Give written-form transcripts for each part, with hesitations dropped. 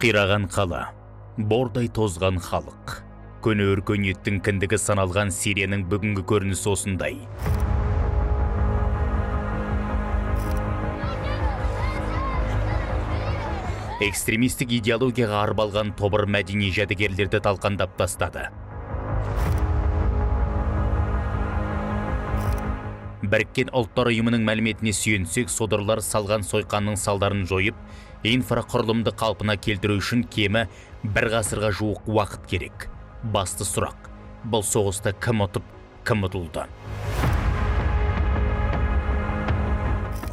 Қираған қала, бордай тозған халық. Көне өркениеттің кіндігі саналған Сирияның бүгінгі көрінісі осындай. Экстремистік идеологияға арбалған тобыр мәдени жәдігерлерді талқандап тастады. Біріккен ұлттар ұйымының мәліметіне сүйенсек, содырлар салған сойқанның салдарын жойып, инфрақұрылымды қалпына келтіру үшін кемі бір ғасырға жуық уақыт керек. Басты сұрақ, бұл соғыста кім ұтып, кім ұтылды?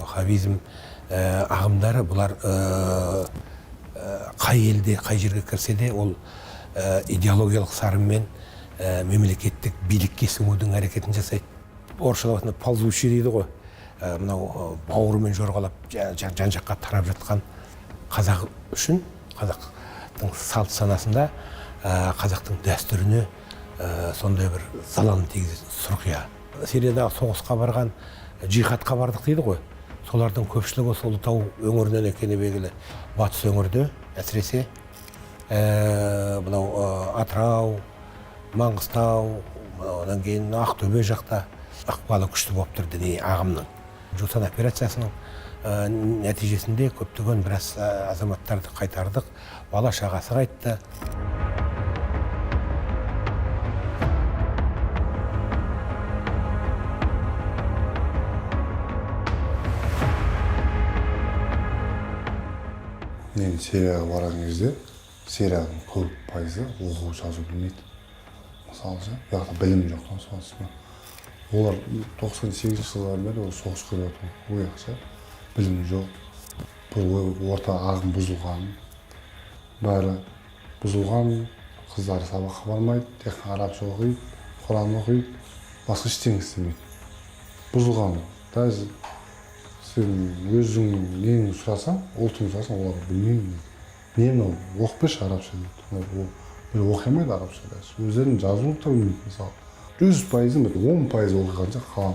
Ваххабизм ағымдары бұлар қай елде, қай жерге кірсе де, ол идеологиялық сарынмен мемлекеттік билікке сіңудің әрекетін жасайды. Орысшалатында ползущий дейді ғой. Мынау бауырымен жорғалап жан-жаққа тарап жатқан қазақ үшін, қазақтың салт санасында, қазақтың дәстүріне сондай бір залалын тигізетін сұрқия. Сириядағы соғысқа барған, джихадқа бардық дейді ғой. Солардың көпшілігі осы Ұлытау өңірінен екені белгілі. Батыс өңірде, әсіресе Атырау, Маңғыстау, одан кейін Ақтөбе жақта ықпалы күшті болып тұр діни ағымның. Жусан операциясының нәтижесінде көптеген біраз азаматтарды қайтардық, бала шағасы қайтты. Мен Сирияға барған кезде, Сирияның көп пайызы оқу жазу білмейді. Мысалы, яғни білім жоқ соғысымен. Олар 98 жылдан бері соғыс көріп отыр. Ой ақша, білім жоқ. Бұл орта ағым бұзылған. Бәрі бұзылған, қыздары сабаққа бармайды, тек арабша оқиды, Құран оқиды, басқа ештеңе істемейді. Бұзылған. Даже сен өзіңнің нені сұрасаң, ұлтын сұрасаң, олар білмеймін. Нені оқпеш арабша дейді. Бір оқимайды арабша. Өздерінің жазуын да білмейді, мысалы. 100%, 10% оқығанша қалам.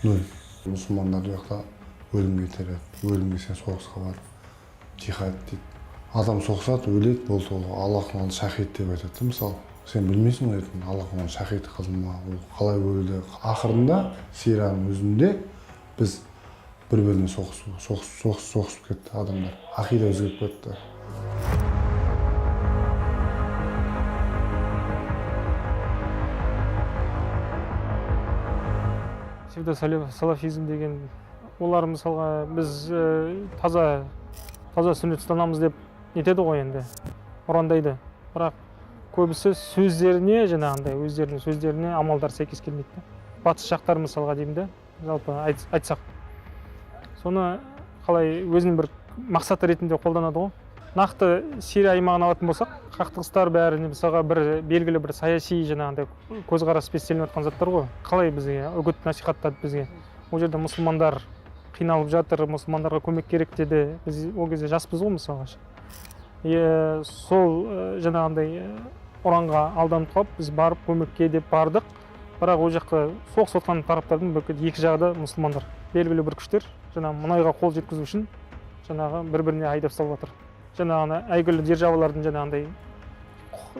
0. Мұсылмандар жақта өлімге тереді. Өлімге сен соғысқа бар. Жихад дейді. Адам соғысады, өледі, болды. Аллахтың алды шахид деп айтады. Мысалы, сен білмейсің ғой, Аллахтың алды шахид қылды ма, қалай өлді. Ақырында Сирияның өзінде біз бір-біріне соғысып кетті адамдар. Ақида өзгеріп кетті. Салафизм деген, олар мысалға біз таза сүннет ұстанамыз деп нетеді ғой енді, ұрандайды. Бірақ көбісі сөздеріне, жаңағындай өздерінің сөздеріне амалдар сәйкес келмейді. Батыс жақтар мысалға деймін де, жалпы айтсақ. Соны қалай өзінің бір мақсаты ретінде қолданады ғой. Нақты Сирия аймағын алатын болсақ, қақтығыстар бәріне мысалға бір белгілі бір саяси жаңағындай көзқарас бестелініп жатқан заттар ғой. Қалай бізге үгіт насихаттады бізге. Ол жерде мұсылмандар қиналып жатыр, мұсылмандарға көмек керек деді. Біз ол кезде жаспыз ғой мысалға. Сол жаңағындай ұранға алданып қалып, біз барып көмекке деп бардық. Бірақ ол жаққа соғыс отқан тараптардың екі жағы да мұсылмандар. Белгілі бір күштер жаңағы мұнайға қол жеткізу үшін жаңағы бір-біріне айдап салып жатыр. Жаңағына әйгілі державалардың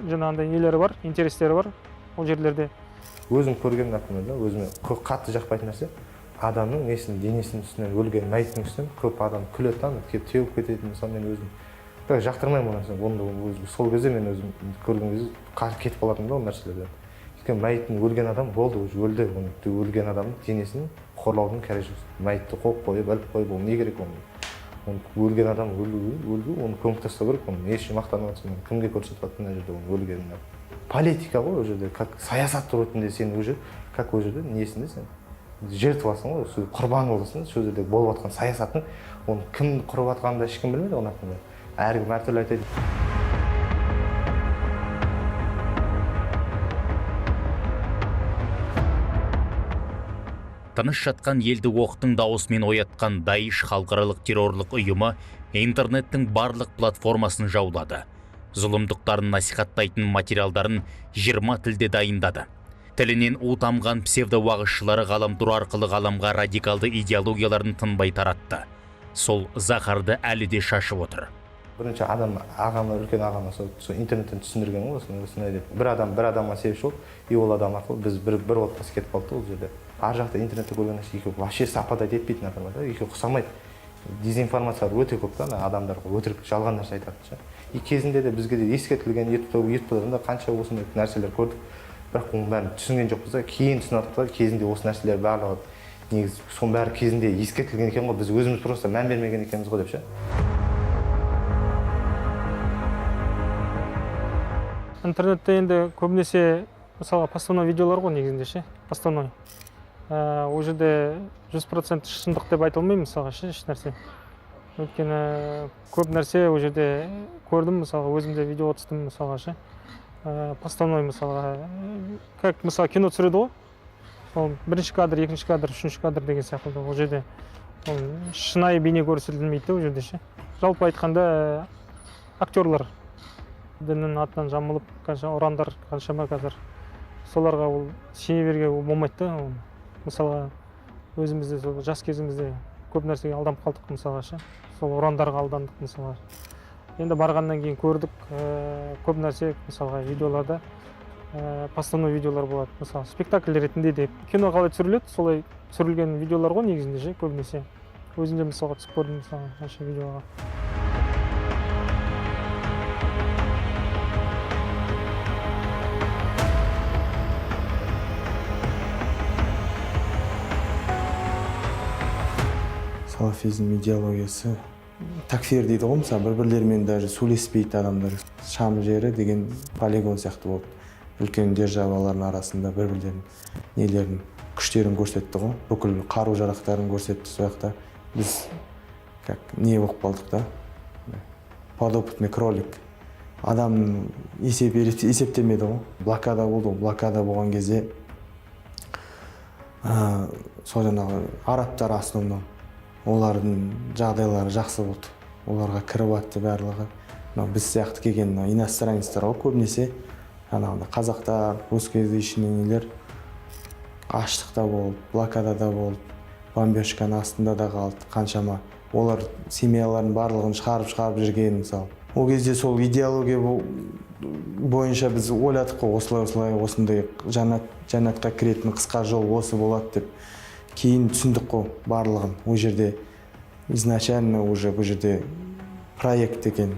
жаңағындай нелері бар, интерестері бар ол жерлерде. Өзім көрген нәрсем, өзіме қатты жақпайтын нәрсе, адамның денесінің үстінен өлген мәйіттің үстінен көп адам күледі, келіп теуіп кететін. Мысалы мен өзім бірақ жақтырмаймын ол нәрсені. Сол кезде мен өзім көрген кезде кетіп қалатынмын да ол нәрселерден. Өйткені мәйіттің өлген адам болды, өлді. Өлген адамның денесін қорлаудың керегі жоқ. Мәйітті қойып, іліп қойып, ол не керек оны? Өлген адам өлгі, оны көміп тастау керек, оны еш мақтанып жатсың, кімге көрсетіп жатқан жерде оны өлгенін. Политика ғой ол жерде, как саясат ретінде сен уже, как ол жерде несінде сен жертвасың ғой, құрбан боласың, сол жерде болып жатқан саясаттың, оны кім құрып жатқанын да ешкім білмейді, оның hakkında. Әркім әртүрлі айтады. Тыныш жатқан елді оқтың дауысымен оятқан Даиш халықаралық террорлық ұйымы интернеттің барлық платформасын жаулады. Зұлымдықтарын насихаттайтын материалдарын 20 тілде дайындады. Тілінен утамған псевдоуағызшылары ғаламтор арқылы ғаламға радикалды идеологияларын тынбай таратты. Сол заһарды әлі де шашып отыр. бірінші адам ағама, үлкен ағама сол интернеттен түсіндірген ғой осындай деп. Бір адамға себепші болып, и ол адам арқылы біз бір отбасы кетіп қалды ол жерде. Ар жақта интернетте көрген нәрсе екеуі вообще совпадать етпейтін адамдар да, екеуі ұқсамайды. Дезинформациялар өте көп та, адамдарға өтірік жалған нәрсе айтады ше. И кезінде де бізге де ескертілген ютубтарында қанша осындай нәрселер көрдік. Бірақ оның бәрін түсінген жоқпыз да, кейін түсіндік та, кезінде осы нәрселер барлығы негізі соның бәрі кезінде ескертілген екен ғой, біз өзіміз просто мән бермеген екенбіз ғой деп ше. Интернетте енді көбінесе мысалға постановой видеолар ғой негізінде ше, постановой. Ол жерде 100% шындық деп айта алмаймын мысалға ше, еш нәрсе. Өйткені көп нәрсе ол жерде көрдім, мысалға өзімде видео түстім мысалға ше. Постановой мысалға, как мысалы кино түсіреді ғой. Ол бірінші кадр, екінші кадр, үшінші кадр деген сияқты ол жерде шынайы бейне көрсетілмейді ол жерде ше. Жалпы айтқанда актерлар діннің атынан жамылып, қанша ұрандар, қаншама қазір соларға ол сене беруге болмайды да. Мысалға өзімізде сол жас кезімізде көп нәрсеге алданып қалдық мысалға ше. Сол ұрандарға алдандық мысалға. Енді барғаннан кейін көрдік көп нәрсе мысалға видеоларда постановой видеолар болады. Мысалы спектакль ретінде де кино қалай түсіріледі, солай түсірілген видеолар ғой негізінде ше көбінесе. Өзім де мысалға түсіп көрдім мысалға қанша видеоға. Салафизм идеологиясы такфир дейді ғой, мысалы бір-бірлерімен даже сөйлеспейді адамдар. Шам жері деген полигон сияқты болды. Үлкен державалардың арасында бір-бірлерінің нелерін, күштерін көрсетті ғой. Бүкіл қару-жарақтарын көрсетті сол жақта. Біз как не болып қалдық да. Подопытный кролик. Адам есептемеді ғой. Блокада болды ғой. Блокада болған кезде сол жаңағы арабтар основном олардың жағдайлары жақсы болды. Оларға кіріп атты барлығы. Біз сияқты келген иностранецтер ғой көбінесе. Жаңағыда қазақтар, русскоязычный нелер аштықта болды, блокадада болды, бомбежканың астында да қалды қаншама. Олар семьяларын барлығын шығарып жүрген мысалы. Ол кезде сол идеология бойынша біз ойладық қой, осындай жаннатқа кіретін қысқа жол осы болады деп. Кейін түсіндік қой барлығын. Ол жерде изначально уже бұл жерде проект екен.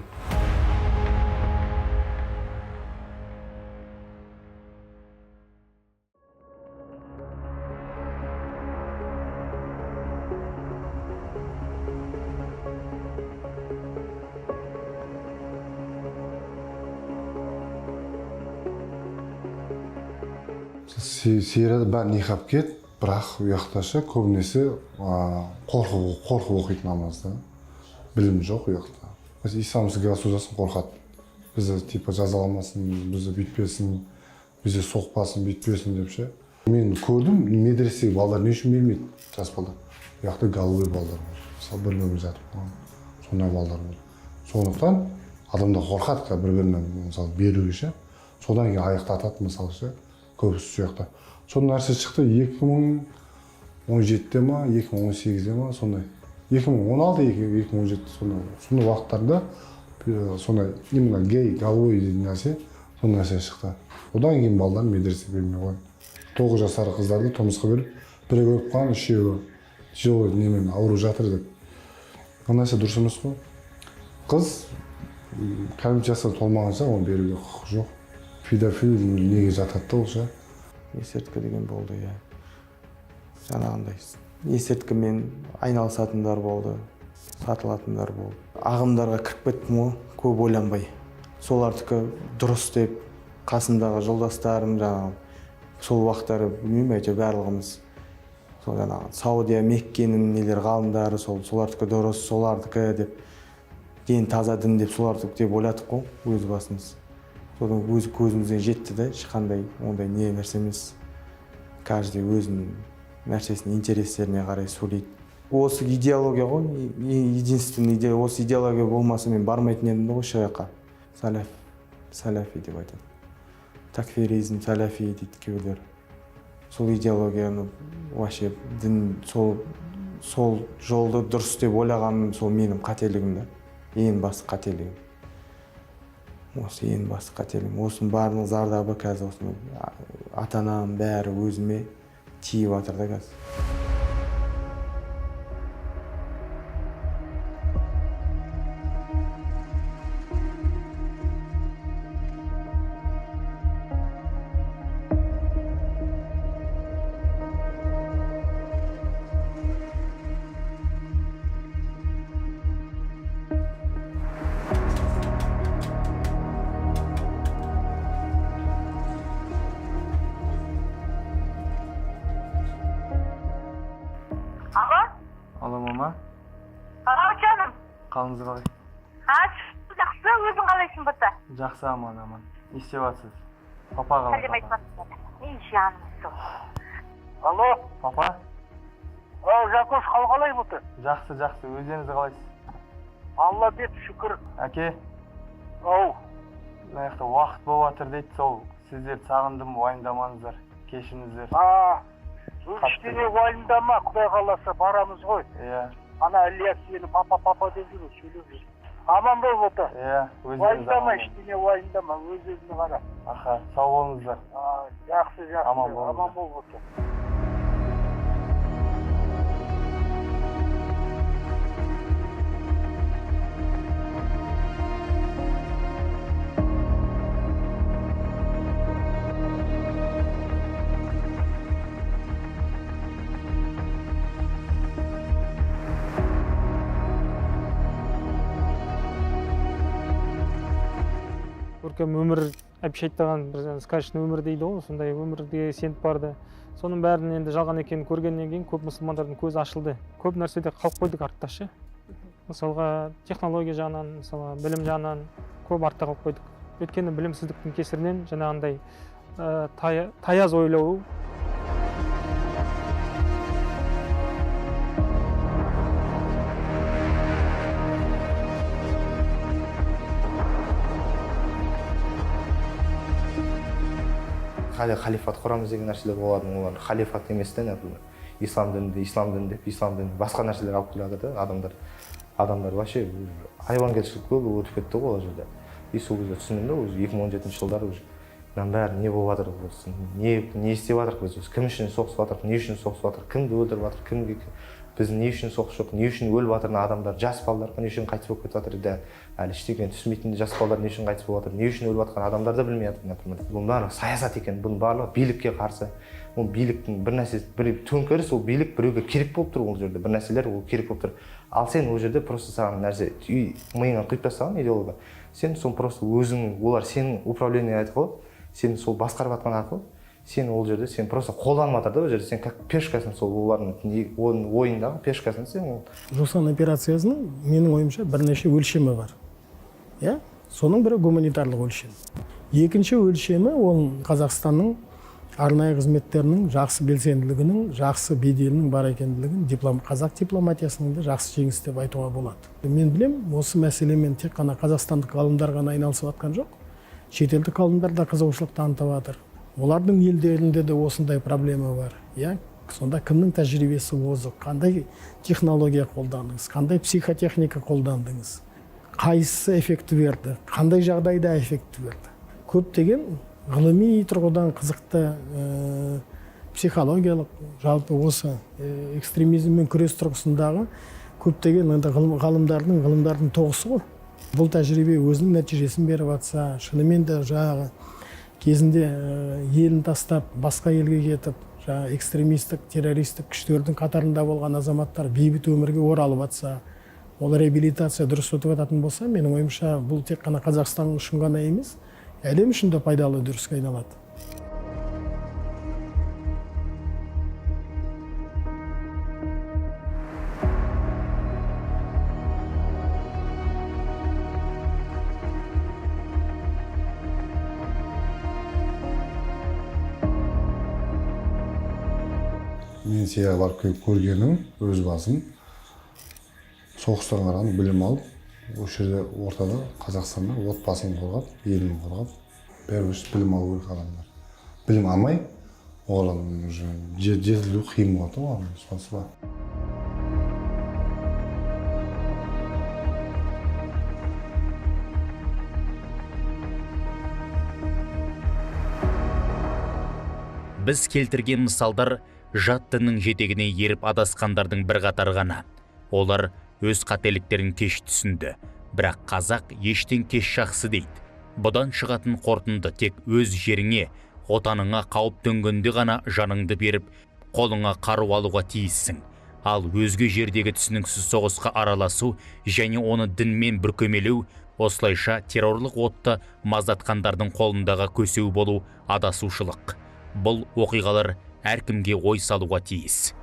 Серияда бәрін неғап кет, бірақ ұяқташы көбінесе қорқып оқиды намазды. Білім жоқ ұяқта. Ислам сізге государство қорқады. Бізді типа жазаламасын, бізді бүйтпесін, бізді соқпасын, бүйтпесін деп ше. Мен көрдім, медресеге балдар не үшін бермейді жас балдар. Ұяқта голубой балдар бар. Мысалы бір-бірімен жатып, сондай балдар бар. Сондықтан адамдар қорқады бір-бірінен мысалы беруге ше. Содан кейін аяқтатады мысалы ше. Көбісі сұяқта. Соның нәрсе шықты 2017-де ма, 2018-де ма, сондай. 2016-2017 сондай уақыттарда сондай именно гей, голубой деген нәрсе, сондай нәрсе шықты. Одан кейін балдар медресе бермей қойды. 9 жасар қыздарды тұрмысқа беріп, бірі көріп қалған, үшеуі жол немен ауру жатыр деп. Ол нәрсе дұрыс емес қой. Қыз кәмелет жасқа толмағанша оны беруге құқық жоқ. Педофил неге жатады да ол ше? Есірткі деген болды, иә. Жаңағындай есірткімен айналысатындар болды, сатылатындар болды. Ағымдарға кіріп кеттім ғой, көп ойланбай. Солардікі дұрыс деп, қасындағы жолдастарым жаңағы сол уақыттары білмеймін әйтеуір барлығымыз сол жаңағы Саудия, Меккенің нелер ғалымдары солардікі дұрыс, солардікі деп ден таза дін деп солардікі деп ойладық қой өз басымыз. Содан өз көзімізге жетті де, ешқандай ондай не нәрсе емес. Каждый өзінің нәрсесінің интерестеріне қарай сөйлейді. Осы идеология ғой, единственный идеология. Осы идеология болмаса мен бармайтын едім ғой осы жаққа. Салафи деп айтады. Такфиризм, салафи дейді кейбіреулер. Сол идеологияны вообще дін сол жолды дұрыс деп ойлағаным сол менің қателігім да. Ең басты қателігім. Осы ең басты қателігім. Осының барлығының зардабы қазір осы ата-анам бәрі өзіме тиіп жатыр да қазір. Алло, мама. Ау, жаным. Қалыңыз қалай? Жақсы, өзің қалайсың бұта? Жақсы, аман. Не істеп жатсыз? Папа қалай? Сәлем айтпасың. Ей, жаным сол. Алло, папа? Жақош, қал қалай бұты? Жақсы, өздеріңіз қалайсыз? Алла бет шүкір. Әке, Ау, мына жақта уақыт болып жатыр дейді, сол сіздерді сағындым, уайымдамаңыздар, кешіріңіздер. ештеңе уайымдама, Құдай қаласа барамыз ғой. Иә, Ана Ілияс сені папа деп жүр, сөйлеп жүр. Аман бол бұты. иә, өздеріңіз Уайымдама, аман. ештеңе уайымдама, өз-өзіне қара. Аха, сау болыңыздар. Жақсы, Аман бол. аман бол бұты. көркем өмір әбіш айтпаған бір сказочный өмір дейді ғой, сондай өмірге сеніп барды. Соның бәрін енді жалған екенін көргеннен кейін көп мұсылмандардың көзі ашылды. Көп нәрседе қалып қойдық артта ше. Мысалға технология жағынан, мысалға білім жағынан көп артта қалып қойдық. Өйткені білімсіздіктің кесірінен жаңағындай таяз ойлау, халифат құрамыз деген нәрселер болады, олар халифат емес те, ислам діні басқа нәрселер алып келе жатыр да, адамдар вообще айуангершілік көп өтіп кетті ғой ол жерде. И сол кезде түсіндім да, өзі 2017 жылдары уже мынаның бәрі не болып жатыр, не істеп жатырық біз, кім үшін соғысып жатырық, не үшін соғысып жатырық, кімді өлтіріп жатырық, кімге, біз не үшін соғыс жоқ, не үшін өліп жатыр адамдар, жас балалар не үшін қайтыс болып кетіп жатыр, әлі ештеңе түсінбейтін жас балалар не үшін қайтыс болып жатыр, не үшін өліп жатқан адамдар да білмей жатыр, например. Бұның барлығы саясат екен, бұның барлығы билікке қарсы. Ол биліктің бір нәрсе, бір төңкеріс, ол билік біреуге керек болып тұр, ол жерде бір нәрселер ол керек болып тұр. Ал сен ол жерде просто саған нәрсе миыңа құйып тастаған идеология. Сен сол просто өзің, олар сенің управление арқылы, сен сол басқарып жатқан арқылы, сен ол жерде сен просто қолданып жатыр да, ол жерде сен как пешкасын, сол олардың ойындағы пешкасын сен. Жусан операциясының менің ойымша бірнеше өлшемі бар. Иә? Соның бірі гуманитарлық өлшем. Екінші өлшемі ол Қазақстанның арнайы қызметтерінің жақсы белсенділігінің, жақсы беделінің бар екендігін, қазақ дипломатиясының да жақсы жеңіс деп айтуға болады. Мен білем, осы мәселемен тек қана қазақстандық ғалымдар ғана айналысып жатқан жоқ. Шетелдік ғалымдар да қызығушылық танытып жатыр. Олардың елдерінде де осындай проблема бар. Иә? Сонда кімнің тәжірибесі озық, қандай технология қолдандыңыз, қандай психотехника қолдандыңыз, қайсысы эффекті берді, қандай жағдайда эффекті берді. Көптеген ғылыми тұрғыдан қызықты психологиялық, жалпы осы экстремизммен күрес тұрғысындағы көптеген ғылымдардың тоғысы ғой. Бұл тәжірибе өзінің нәтижесін беріп жатса, шынымен де жаңағы кезінде елін тастап, басқа елге кетіп, экстремистік, террористік күштердің қатарында болған азаматтар бейбіт өмірге оралып жатса, ол реабилитация дұрыс өтіп жататын болса, менің ойымша бұл тек қана Қазақстан үшін ғана емес, әлем үшін де пайдалы үрдіске айналады. Мен сия барып көргенім, өз басым, соғыстан қараған білім алып, осы жерде ортада Қазақстанда отбасын қорғап, елін қорғап, бәрі білім алу керек адамдар. Білім алмай, олардың жетілу қиын болады ғой, сонысы бар. Біз келтірген мысалдар жат діннің жетегіне еріп адасқандардың бір қатар ғана. Олар өз қателіктерін кеш түсінді, бірақ қазақ ештен кеш жақсы дейді. Бұдан шығатын қорытынды тек өз жеріңе, отаныңа қауіп төнгенде ғана жаныңды беріп, қолыңа қару алуға тиіссің. Ал өзге жердегі түсініксіз соғысқа араласу және оны дінмен бүркемелеу, осылайша террорлық отты маздатқандардың қолындағы көсеу болу адасушылық. Бұл оқиғалар әркімге ой салуға тиіс.